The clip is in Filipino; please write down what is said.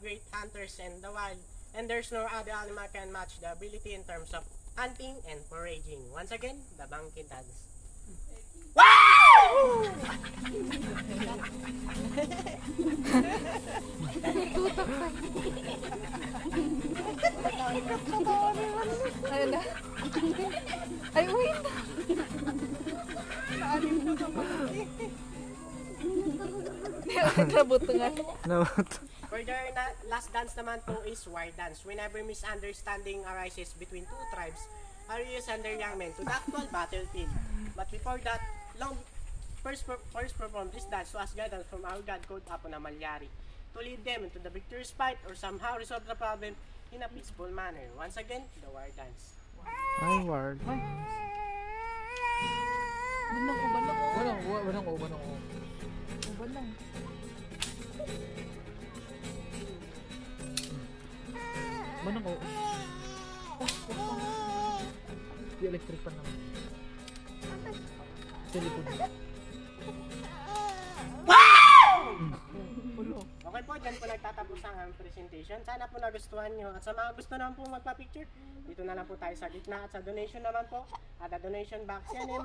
great hunters in the wild, and there's no other animal can match the ability in terms of hunting and foraging. Once again, the Bangkitans. Wow! Ayun na. Ay, wait! Naanin mo sa pagkakas. Nabot nga. For their last dance naman po is war dance. Whenever misunderstanding arises between two tribes, warriors and their young men to the actual battlefield. But before that, first perform this dance to ask guidance from our god called Apo na Malyari to lead them into the victorious fight or somehow resolve the problem in a peaceful manner. Once again, the war dance. Ay, word. Banang ko, banang ko. Banang ko. Banang. Banang ko. Di electric pan naman. Sa likod. Okay po, dyan po nagtatapos ang aming presentation. Sana po nagustuhan nyo. At sa mga gusto naman po magpa-picture, dito na lang po tayo sa gitna. At sa donation naman po, at the donation box yan